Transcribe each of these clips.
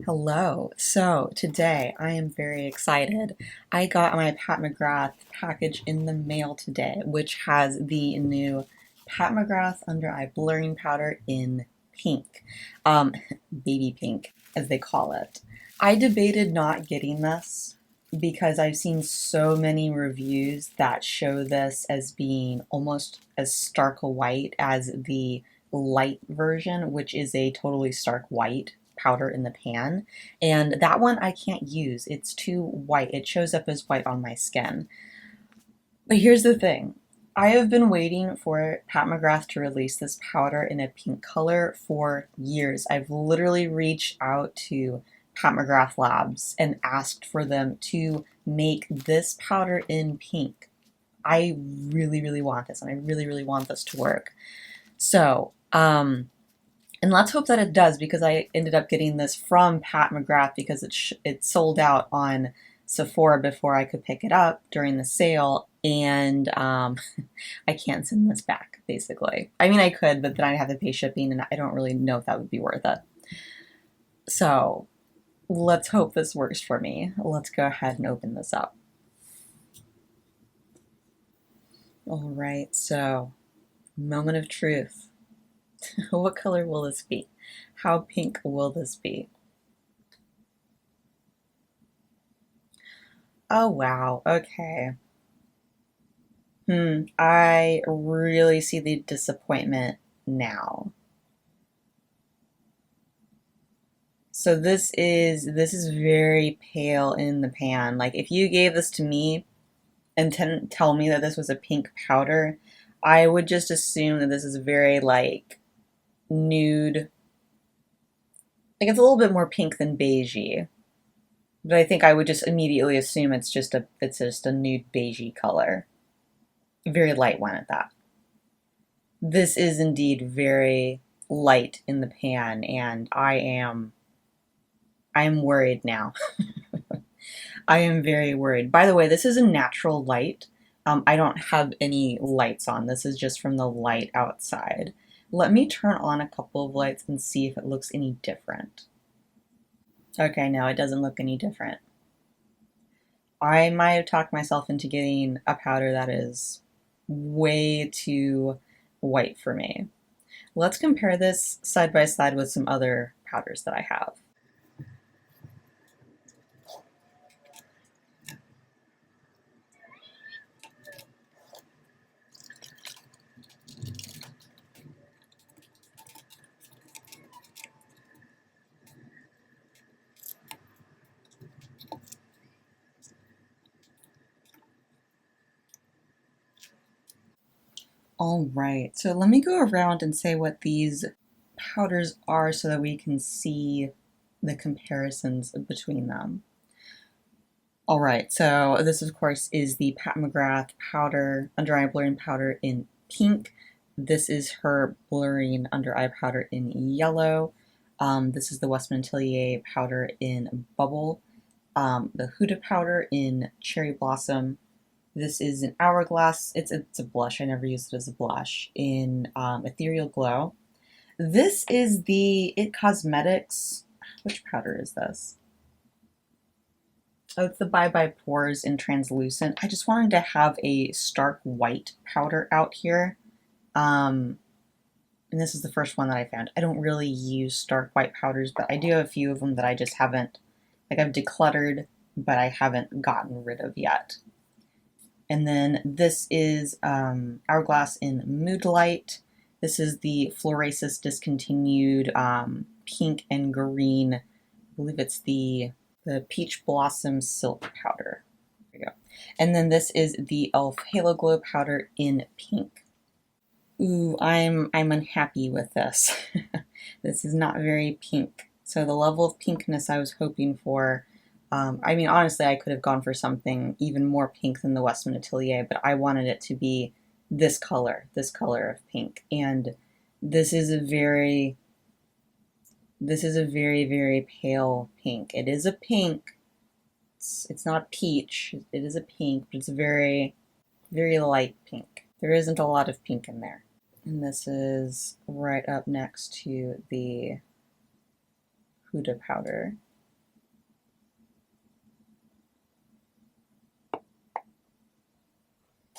Hello. So today I am very excited. I got my Pat McGrath package in the mail today, which has the new Pat McGrath under eye blurring powder in pink, um, baby pink as they call it. I debated not getting this because I've seen so many reviews that show this as being almost as stark a white as the light version, which is a totally stark white powder in the pan. And that one I can't use. It's too white. It shows up as white on my skin. But here's the thing. I have been waiting for Pat McGrath to release this powder in a pink color for years. I've literally reached out to Pat McGrath Labs and asked for them to make this powder in pink. I really, really want this, and I really, really want this to work. So, and let's hope that it does, because I ended up getting this from Pat McGrath because it sold out on Sephora before I could pick it up during the sale, and I can't send this back, basically. I mean, I could, but then I'd have to pay shipping, and I don't really know if that would be worth it. So let's hope this works for me. Let's go ahead and open this up. All right, so moment of truth. What color will this be? How pink will this be? Oh, wow. Okay. I really see the disappointment now. So this is very pale in the pan. Like, if you gave this to me and didn't tell me that this was a pink powder, I would just assume that this is very like nude. Like, it's a little bit more pink than beigey. But I think I would just immediately assume it's just a nude beigey color. Very light one at that. This is indeed very light in the pan, and I am worried now. I am very worried. By the way, this is a natural light. I don't have any lights on. This is just from the light outside. Let me turn on a couple of lights and see if it looks any different. Okay, no, it doesn't look any different. I might have talked myself into getting a powder that is way too white for me. Let's compare this side by side with some other powders that I have. All right, so let me go around and say what these powders are so that we can see the comparisons between them. All right, so this of course is the Pat McGrath powder, under eye blurring powder in pink. This is her blurring under eye powder in yellow. This is the Westman Atelier powder in bubble. The Huda powder in cherry blossom. This is an hourglass. It's a blush. I never used it as a blush. In ethereal glow. This is the It Cosmetics. Which powder is this? Oh, it's the Bye Bye Pores in translucent. I just wanted to have a stark white powder out here. And this is the first one that I found. I don't really use stark white powders, but I do have a few of them that I just haven't, like, I've decluttered, but I haven't gotten rid of yet. And then this is Hourglass in Mood Light. This is the Florasis discontinued pink and green. I believe it's the Peach Blossom Silk Powder. There you go. And then this is the e.l.f. Halo Glow Powder in pink. Ooh, I'm unhappy with this. This is not very pink. So the level of pinkness I was hoping for, I mean, honestly, I could have gone for something even more pink than the Westman Atelier, but I wanted it to be this color of pink. And this is a very, very pale pink. It is a pink. It's not peach. It is a pink, but it's a very, very light pink. There isn't a lot of pink in there. And this is right up next to the Huda powder.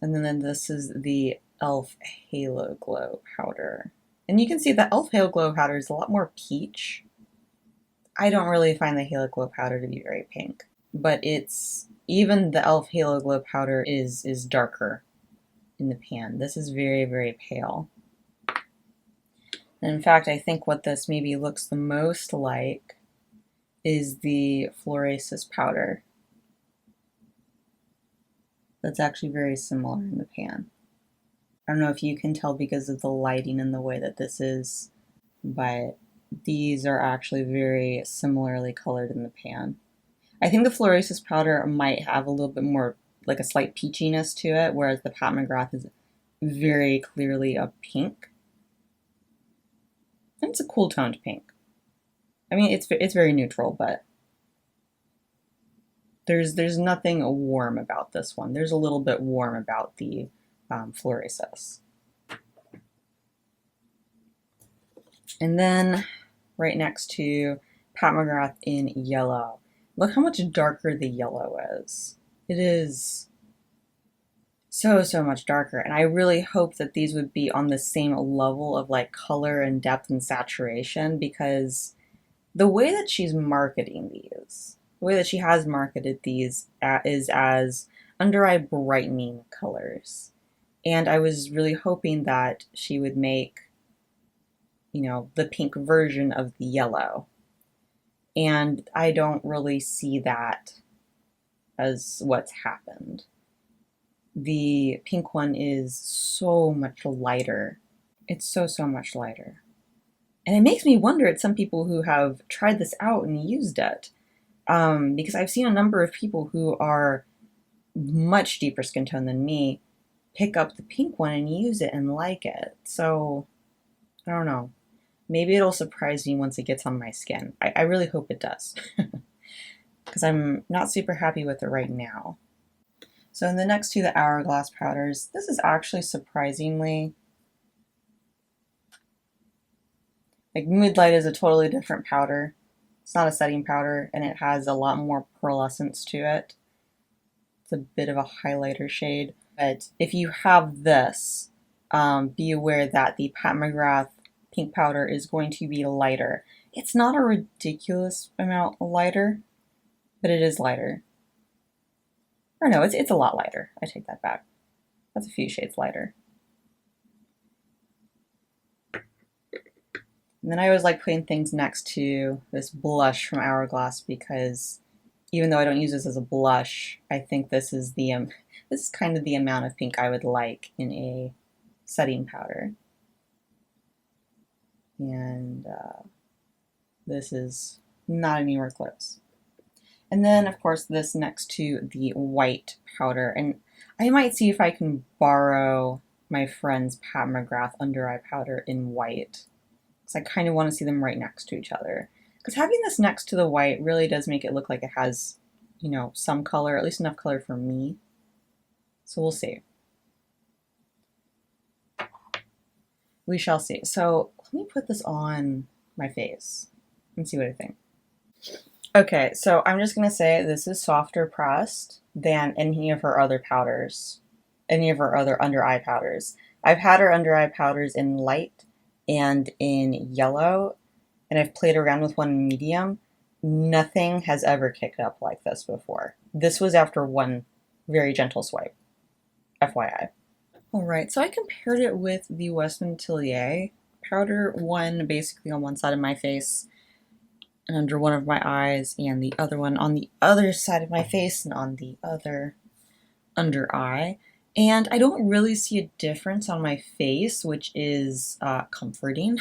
And then this is the e.l.f. Halo Glow powder. And you can see the e.l.f. Halo Glow powder is a lot more peach. I don't really find the Halo Glow powder to be very pink, but it's, even the e.l.f. Halo Glow powder is darker in the pan. This is very, very pale. And in fact, I think what this maybe looks the most like is the Florasis powder. That's actually very similar in the pan. I don't know if you can tell because of the lighting and the way that this is, but these are actually very similarly colored in the pan. I think the Florasis powder might have a little bit more, like a slight peachiness to it, whereas the Pat McGrath is very clearly a pink. And it's a cool toned pink. I mean, it's very neutral, but there's nothing warm about this one. There's a little bit warm about the Florasis. And then right next to Pat McGrath in yellow. Look how much darker the yellow is. It is so much darker, and I really hope that these would be on the same level of like color and depth and saturation, because the way that she's marketing these, the way that she has marketed these is as under eye brightening colors. And I was really hoping that she would make, you know, the pink version of the yellow. And I don't really see that as what's happened. The pink one is so much lighter. It's so much lighter. And it makes me wonder at some people who have tried this out and used it. Because I've seen a number of people who are much deeper skin tone than me pick up the pink one and use it and like it. So, I don't know. Maybe it'll surprise me once it gets on my skin. I really hope it does. Because I'm not super happy with it right now. So in the next two, the Hourglass powders, this is actually surprisingly, like Moodlight is a totally different powder. It's not a setting powder, and it has a lot more pearlescence to it. It's a bit of a highlighter shade. But if you have this, be aware that the Pat McGrath pink powder is going to be lighter. It's not a ridiculous amount lighter, but it is lighter. Or no, it's a lot lighter. I take that back. That's a few shades lighter. And then I always like putting things next to this blush from Hourglass, because even though I don't use this as a blush, I think this is kind of the amount of pink I would like in a setting powder. And this is not anywhere close. And then, of course, this next to the white powder. And I might see if I can borrow my friend's Pat McGrath under eye powder in white, because I kind of want to see them right next to each other. Because having this next to the white really does make it look like it has, you know, some color, at least enough color for me. So we'll see. We shall see. So let me put this on my face and see what I think. Okay, so I'm just going to say this is softer pressed than any of her other powders, any of her other under eye powders. I've had her under eye powders in light and in yellow, and I've played around with one in medium. Nothing has ever kicked up like this before. This was after one very gentle swipe, FYI. Alright, so I compared it with the Westman Atelier powder, one basically on one side of my face and under one of my eyes, and the other one on the other side of my face and on the other under eye. And I don't really see a difference on my face, which is comforting.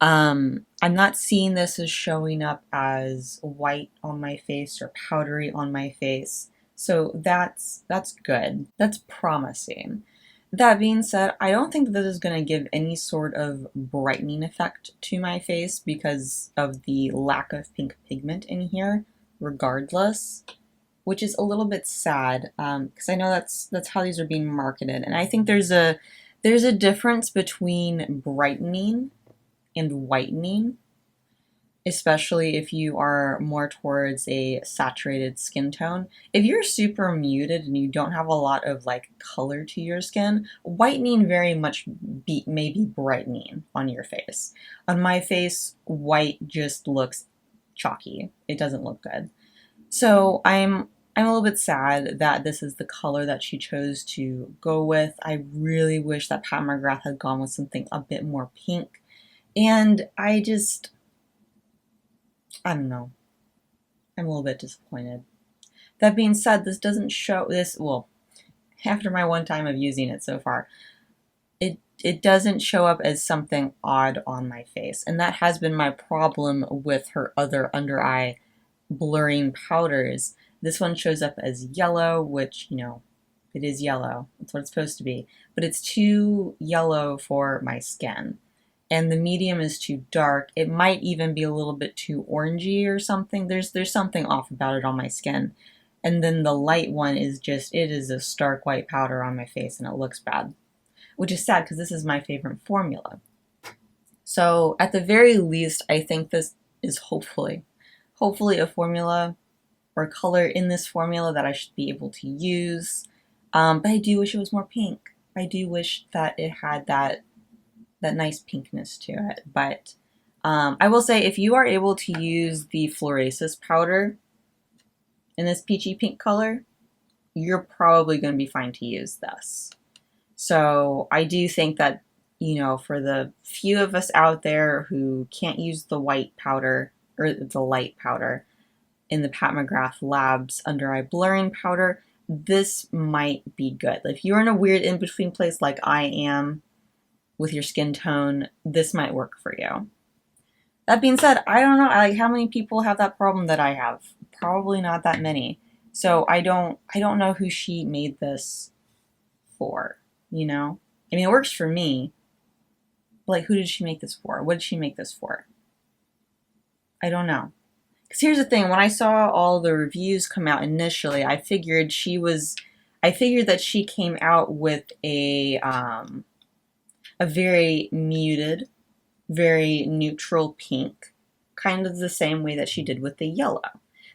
I'm not seeing this as showing up as white on my face or powdery on my face. So that's good. That's promising. That being said, I don't think that this is going to give any sort of brightening effect to my face because of the lack of pink pigment in here, regardless, which is a little bit sad, because I know that's how these are being marketed. And I think there's a difference between brightening and whitening. especially if you are more towards a saturated skin tone. If you're super muted and you don't have a lot of like color to your skin, whitening very much may be brightening on your face. On my face, white just looks chalky. It doesn't look good. So I'm a little bit sad that this is the color that she chose to go with. I really wish that Pat McGrath had gone with something a bit more pink. And I don't know. I'm a little bit disappointed. That being said, this doesn't show this, well, after my one time of using it so far, it doesn't show up as something odd on my face. And that has been my problem with her other under eye blurring powders. This one shows up as yellow, which, you know, it is yellow. That's what it's supposed to be. But it's too yellow for my skin. And the medium is too dark. It might even be a little bit too orangey or something. There's something off about it on my skin. And then the light one is just, it is a stark white powder on my face and it looks bad. Which is sad because this is my favorite formula. So at the very least, I think this is hopefully a formula or color in this formula that I should be able to use. But I do wish it was more pink. I do wish that it had that nice pinkness to it. But I will say, if you are able to use the Florasis powder in this peachy pink color, you're probably going to be fine to use this. So I do think that, you know, for the few of us out there who can't use the white powder or the light powder in the Pat McGrath Labs under eye blurring powder, this might be good. If you're in a weird in-between place like I am with your skin tone, this might work for you. That being said, I don't know like how many people have that problem that I have. Probably not that many. So I don't know who she made this for, you know? I mean, it works for me. But like, who did she make this for? What did she make this for? I don't know. Because here's the thing, when I saw all the reviews come out initially, I figured that she came out with a very muted, very neutral pink, kind of the same way that she did with the yellow.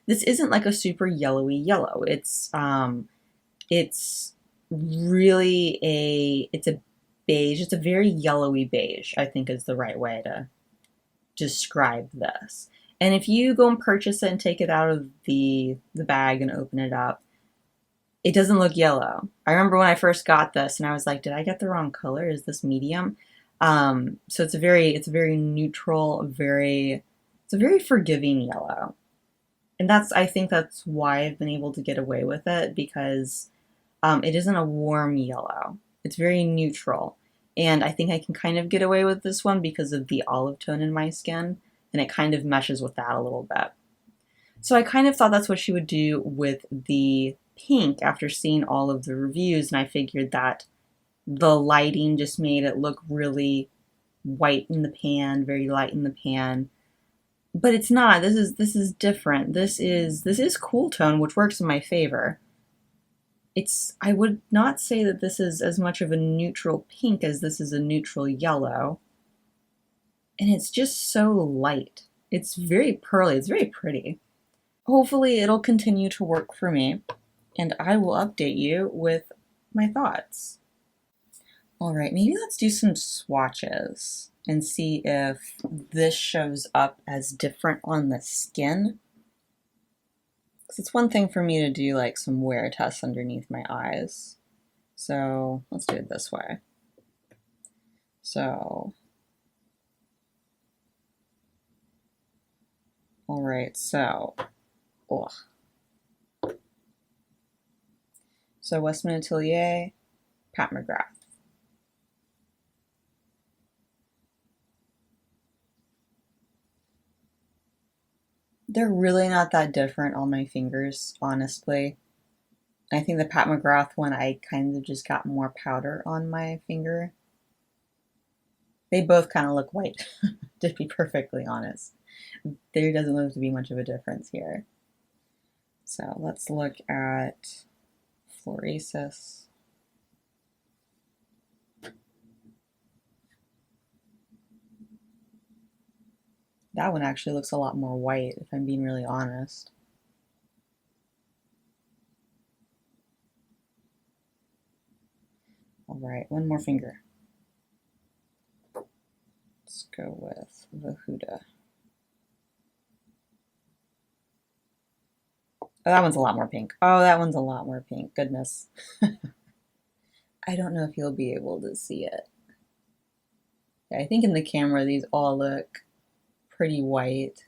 This isn't like a super yellowy yellow. It's really it's a beige. It's a very yellowy beige, I think is the right way to describe this. And if you go and purchase it and take it out of the bag and open it up, it doesn't look yellow. I remember when I first got this and I was like, did I get the wrong color? Is this medium? So it's a very neutral, it's a very forgiving yellow. And I think that's why I've been able to get away with it, because it isn't a warm yellow. It's very neutral. And I think I can kind of get away with this one because of the olive tone in my skin, and it kind of meshes with that a little bit. So I kind of thought that's what she would do with the pink after seeing all of the reviews, and I figured that the lighting just made it look really white in the pan, very light in the pan. But it's not. This is different. This is cool tone, which works in my favor. I would not say that this is as much of a neutral pink as this is a neutral yellow. And it's just so light. It's very pearly. It's very pretty. Hopefully it'll continue to work for me, and I will update you with my thoughts. All right, maybe let's do some swatches and see if this shows up as different on the skin. Because it's one thing for me to do like some wear tests underneath my eyes. So let's do it this way. So, all right, so, So Westman Atelier, Pat McGrath. They're really not that different on my fingers, honestly. I think the Pat McGrath one, I kind of just got more powder on my finger. They both kind of look white, to be perfectly honest. There doesn't look to be much of a difference here. So let's look at Florasis. That one actually looks a lot more white, if I'm being really honest. All right, one more finger. Let's go with the Huda. Oh, that one's a lot more pink. Oh, that one's a lot more pink. Goodness. I don't know if you'll be able to see it. Yeah, I think in the camera these all look pretty white,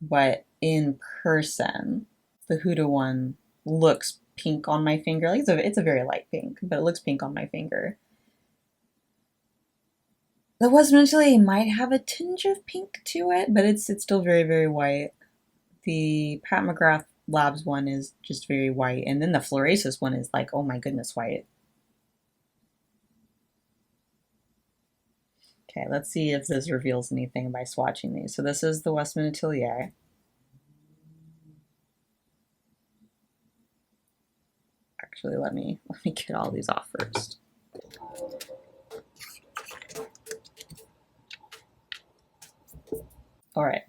but in person, the Huda one looks pink on my finger. Like it's a very light pink, but it looks pink on my finger. The Westman Atelier might have a tinge of pink to it, but it's still very, very white. The Pat McGrath Labs one is just very white, and then the Florasis one is like, oh my goodness, white. Okay, let's see if this reveals anything by swatching these. So this is the Westman Atelier. Actually, let me get all these off first. All right,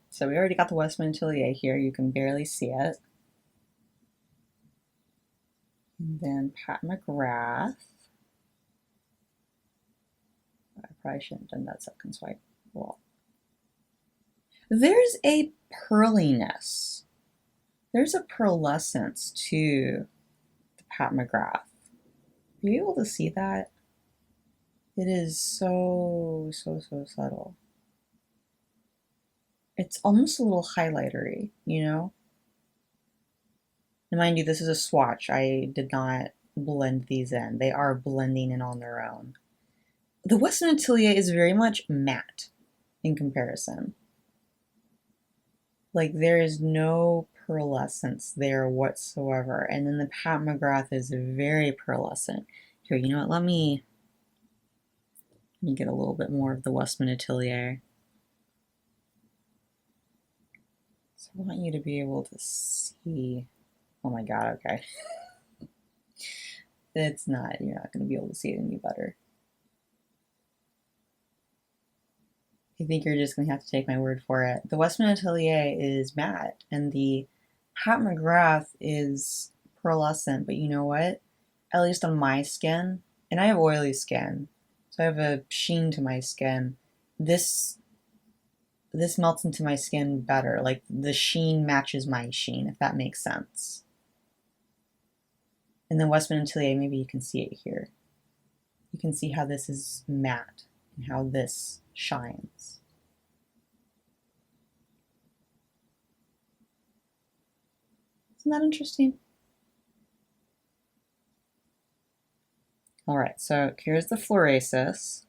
so we already got the Westman Atelier here. You can barely see it. And then Pat McGrath. I probably shouldn't have done that second swipe. Well, there's a pearliness. There's a pearlescence to the Pat McGrath. Are you able to see that? It is so subtle. It's almost a little highlightery, you know? And mind you, this is a swatch. I did not blend these in. They are blending in on their own. The Westman Atelier is very much matte in comparison. Like there is no pearlescence there whatsoever. And then the Pat McGrath is very pearlescent. Here, you know what? Let me get a little bit more of the Westman Atelier. So I want you to be able to see. Oh my god, okay. It's not, you're not going to be able to see it any better. I think you're just going to have to take my word for it. The Westman Atelier is matte, and the Pat McGrath is pearlescent, but you know what? At least on my skin, and I have oily skin, so I have a sheen to my skin. This melts into my skin better. Like the sheen matches my sheen, if that makes sense. And then Westman Atelier, maybe you can see it here. You can see how this is matte and how this shines. Isn't that interesting? All right, so here's the Florasis.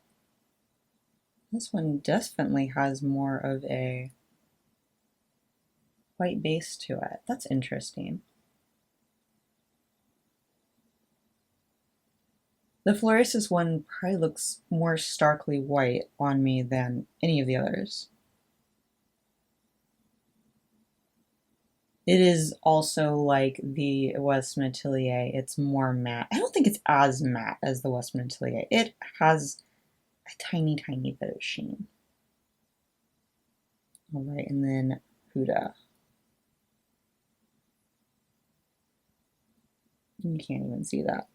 This one definitely has more of a white base to it. That's interesting. The Florasis one probably looks more starkly white on me than any of the others. It is also like the Westman Atelier. It's more matte. I don't think it's as matte as the Westman Atelier. It has a tiny, tiny bit of sheen. All right, and then Huda. You can't even see that.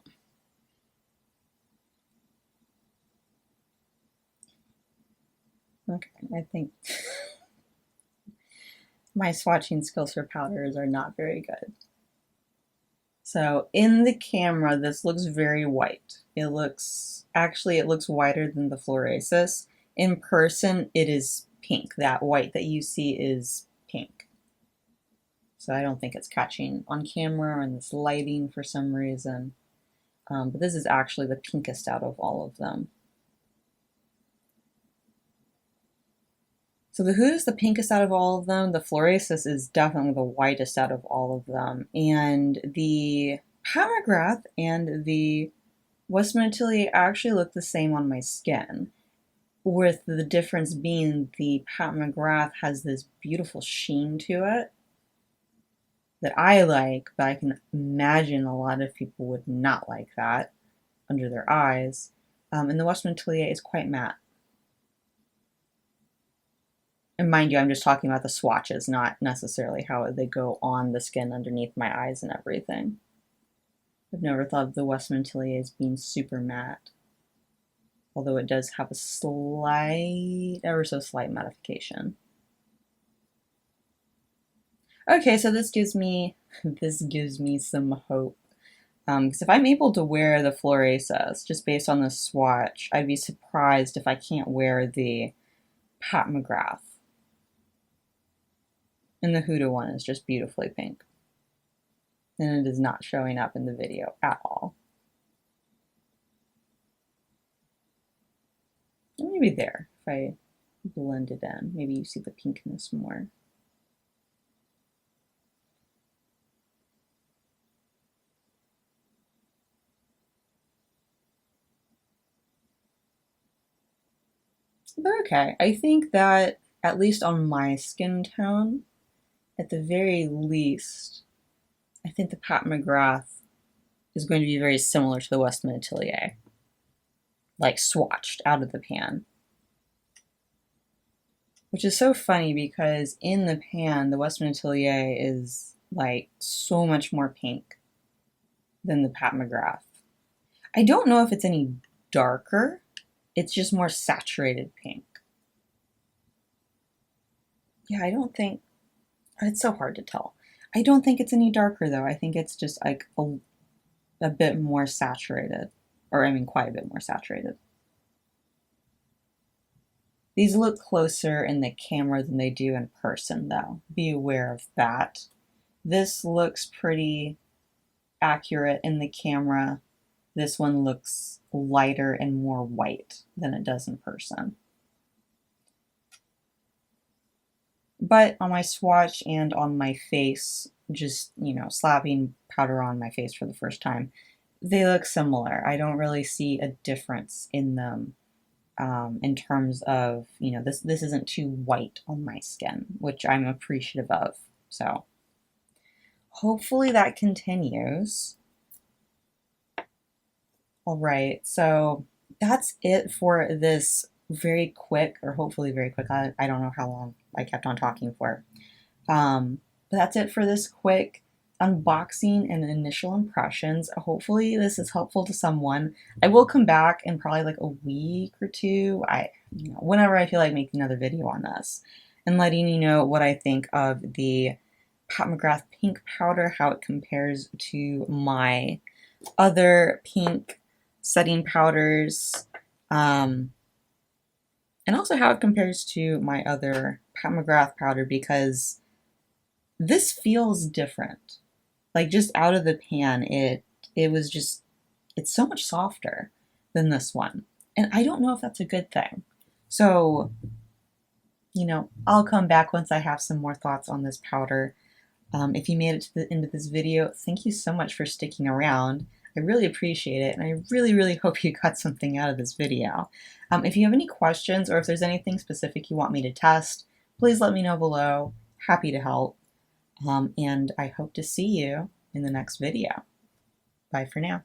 Okay, I think my swatching skills for powders are not very good. So in the camera, this looks very white. It looks whiter than the Florasis. In person, it is pink. That white that you see is pink. So I don't think it's catching on camera or in this lighting for some reason. But this is actually the pinkest out of all of them. So the Huda is the pinkest out of all of them. The Florasis is definitely the whitest out of all of them. And the Pat McGrath and the Westman Atelier actually look the same on my skin, with the difference being the Pat McGrath has this beautiful sheen to it that I like, but I can imagine a lot of people would not like that under their eyes. And the Westman Atelier is quite matte. And mind you, I'm just talking about the swatches, not necessarily how they go on the skin underneath my eyes and everything. I've never thought of the Westman Atelier as being super matte, although it does have a slight, ever so slight mattification. Okay, so this gives me some hope. Because if I'm able to wear the Florasis just based on the swatch, I'd be surprised if I can't wear the Pat McGrath. And the Huda one is just beautifully pink. And it is not showing up in the video at all. Maybe there, if I blend it in, maybe you see the pinkness more. But okay, I think that at least on my skin tone, at the very least, I think the Pat McGrath is going to be very similar to the Westman Atelier, like swatched out of the pan. Which is so funny because in the pan, the Westman Atelier is like so much more pink than the Pat McGrath. I don't know if it's any darker, it's just more saturated pink. Yeah, I don't think, it's so hard to tell. I don't think it's any darker though. I think it's just like a bit more saturated, or I mean quite a bit more saturated. These look closer in the camera than they do in person though. Be aware of that. This looks pretty accurate in the camera. This one looks lighter and more white than it does in person. But on my swatch and on my face, just, you know, slapping powder on my face for the first time, they look similar. I don't really see a difference in them in terms of, you know, this isn't too white on my skin, which I'm appreciative of. So hopefully that continues. All right, so that's it for this very quick, or hopefully very quick, I don't know how long I kept on talking for. But that's it for this quick unboxing and initial impressions. Hopefully this is helpful to someone. I will come back in probably like a week or two, whenever I feel like making another video on this, and letting you know what I think of the Pat McGrath pink powder, how it compares to my other pink setting powders, and also how it compares to my other Pat McGrath powder, because this feels different. Like just out of the pan, it's so much softer than this one. And I don't know if that's a good thing. So, you know, I'll come back once I have some more thoughts on this powder. If you made it to the end of this video, thank you so much for sticking around. I really appreciate it, and I really, really hope you got something out of this video. If you have any questions, or if there's anything specific you want me to test, please let me know below. Happy to help. And I hope to see you in the next video. Bye for now.